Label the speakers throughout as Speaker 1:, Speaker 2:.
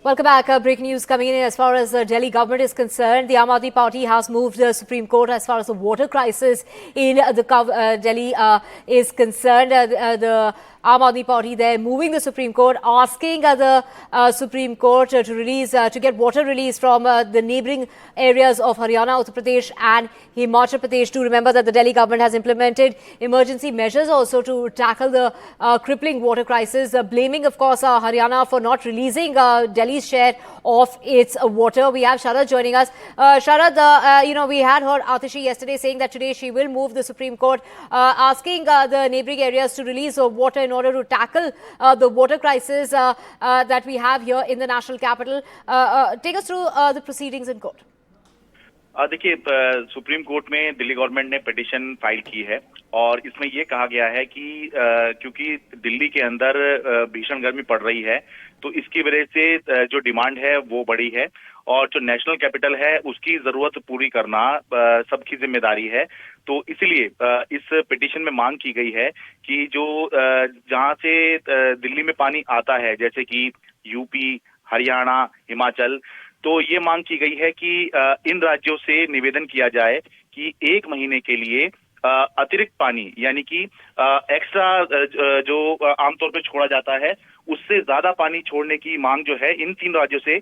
Speaker 1: Welcome back. Breaking news coming in as far as the Delhi government is concerned. The Aam Aadmi Party has moved the Supreme Court as far as the water crisis in the Delhi is concerned. The Aam Aadmi Party there moving the Supreme Court, asking the Supreme Court to release, to get water release from the neighbouring areas of Haryana, Uttar Pradesh and Himachal Pradesh. Do remember that the Delhi government has implemented emergency measures also to tackle the crippling water crisis, blaming of course Haryana for not releasing Delhi's share of its water. We have Sharad joining us. Sharad, we had heard Atishi yesterday saying that today she will move the Supreme Court, asking the neighbouring areas to release water in order to tackle the water crisis that we have here in the national capital. Take us through the proceedings in court.
Speaker 2: देखिए, supreme court में Delhi government ने petition file की है और इसमें ये कहा गया है कि क्योंकि दिल्ली के अंदर भीषण गर्मी पड़ रही है तो इसकी वजह से जो डिमांड है वो बढ़ी है और जो नेशनल कैपिटल है उसकी जरूरत पूरी करना सबकी जिम्मेदारी है। तो इसलिए इस पिटीशन में मांग की गई है कि जो जहां से दिल्ली में पानी आता है जैसे कि यूपी, हरियाणा, हिमाचल, तो ये मांग की गई है कि इन राज्यों से निवेदन किया जाए कि 1 महीने के लिए अतिरिक्त पानी यानी कि एक्स्ट्रा जो आमतौर पे छोड़ा जाता है उससे ज्यादा पानी छोड़ने की मांग जो है इन 3 राज्यों से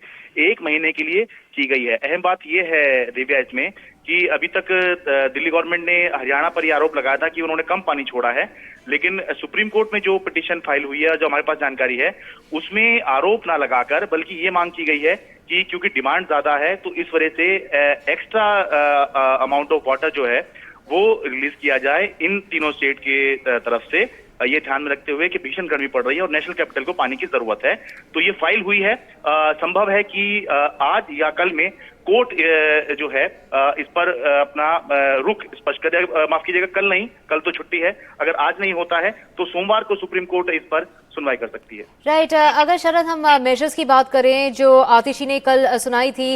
Speaker 2: 1 महीने के लिए की गई है। अहम बात यह है दिव्या इसमें कि अभी तक दिल्ली गवर्नमेंट ने हरियाणा पर यह आरोप लगाया था कि उन्होंने कम पानी छोड़ा है, लेकिन सुप्रीम कोर्ट में जो पिटीशन फाइल हुई है, जो हमारे पास जानकारी है, उसमें आरोप ना लगाकर बल्कि ये मांग की गई है कि क्योंकि डिमांड ज्यादा है तो इस वजह से एक्स्ट्रा अमाउंट ऑफ वाटर जो है वो रिलीज किया जाए इन तीनों स्टेट के तरफ से, ये ध्यान में रखते हुए कि भीषण गर्मी पड़ रही है और नेशनल कैपिटल को पानी की जरूरत है। तो ये फाइल हुई है। संभव है कि आज या कल में कोर्ट जो है इस पर अपना रुख स्पष्ट कर देगा। माफ कीजिएगा, कल नहीं, कल तो छुट्टी है। अगर आज नहीं होता है तो सोमवार को सुप्रीम कोर्ट इस पर सुनवाई कर सकती है।
Speaker 1: राइट। अगर शरद हम मेजर्स की बात करें जो आतिशी ने कल सुनाई थी,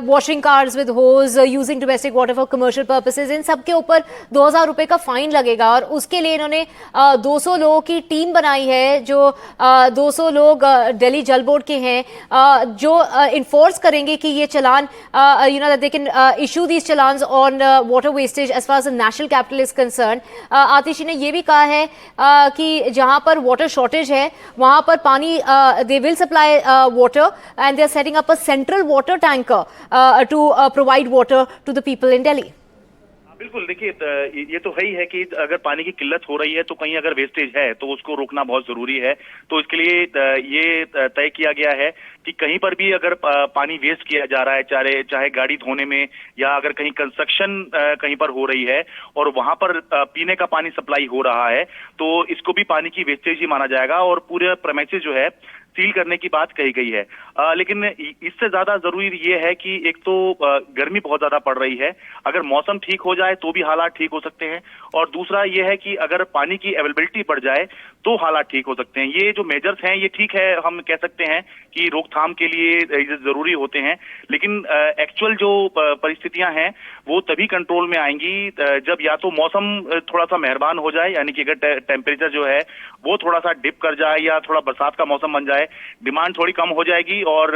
Speaker 1: washing cars with hose, using domestic water for commercial purposes, इन सब के ऊपर 2000 रुपए का फाइन लगेगा और उसके लिए इन्होंने 200 लोगों की टीम बनाई है जो 200 लोग दिल्ली जल बोर्ड के हैं जो इन्फोर्स करेंगे कि ये चालान दे can issue these challans on water wastage as far as the national capital is concern. Atishi ने ये भी कहा है कि जहां पर वाटर शॉर्टेज है वहां पर पानी they will supply water and they are setting up a central water tanker to provide water to the people in Delhi.
Speaker 2: बिल्कुल, देखिए ये तो है ही है कि अगर पानी की किल्लत हो रही है तो कहीं अगर वेस्टेज है तो उसको रोकना बहुत जरूरी है। तो इसके लिए ये तय किया गया है कि कहीं पर भी अगर पानी वेस्ट किया जा रहा है, चाहे गाड़ी धोने में या अगर कहीं कंस्ट्रक्शन कहीं पर हो रही है और वहां पर पीने का पानी सप्लाई हो रहा है तो इसको भी पानी की वेस्टेज ही माना जाएगा और पूरे प्रेमाइसेस जो है सील करने की बात कही गई है। लेकिन इससे ज्यादा जरूरी ये है कि एक तो गर्मी बहुत ज्यादा पड़ रही है, अगर मौसम ठीक हो जाए तो भी हालात ठीक हो सकते हैं और दूसरा ये है कि अगर पानी की अवेलेबिलिटी बढ़ जाए तो हालात ठीक हो सकते हैं। ये जो मेजर्स हैं ये ठीक है, हम कह सकते हैं कि रोकथाम के लिए जरूरी होते हैं, लेकिन एक्चुअल जो परिस्थितियां हैं वो तभी कंट्रोल में आएंगी जब या तो मौसम थोड़ा सा मेहरबान हो जाए, यानी कि अगर टेम्परेचर जो है वो थोड़ा सा डिप कर जाए या थोड़ा बरसात का मौसम बन जाए, डिमांड थोड़ी कम हो जाएगी और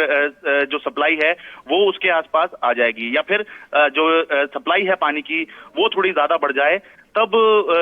Speaker 2: जो सप्लाई है वो उसके आसपास आ जाएगी, या फिर जो सप्लाई है पानी की वो थोड़ी ज्यादा बढ़ जाए, तब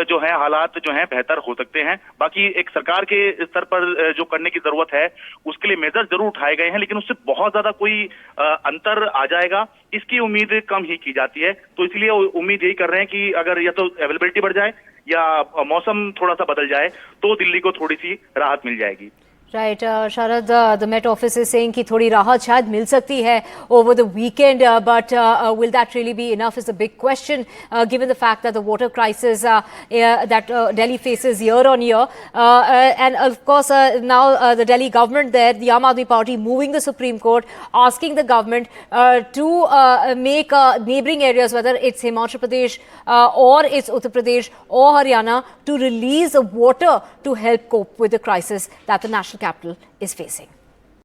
Speaker 2: जो है हालात जो है बेहतर हो सकते हैं। बाकी एक सरकार के स्तर पर जो करने की जरूरत है उसके लिए मेजर जरूर उठाए गए हैं, लेकिन उससे बहुत ज्यादा कोई अंतर आ जाएगा इसकी उम्मीद कम ही की जाती है। तो इसलिए उम्मीद यही कर रहे हैं कि अगर या तो अवेलेबिलिटी बढ़ जाए या मौसम थोड़ा सा बदल जाए तो दिल्ली को थोड़ी सी राहत मिल जाएगी।
Speaker 1: Right, Sharad, the Met Office is saying कि थोड़ी राहत शायद मिल सकती है over the weekend, but will that really be enough is a big question, given the fact that the water crisis that Delhi faces year on year, and of course now the Delhi government there, the Aam Aadmi Party moving the Supreme Court, asking the government to make neighbouring areas, whether it's Himachal Pradesh or it's Uttar Pradesh or Haryana, to release water to help cope with the crisis that the national capital is facing.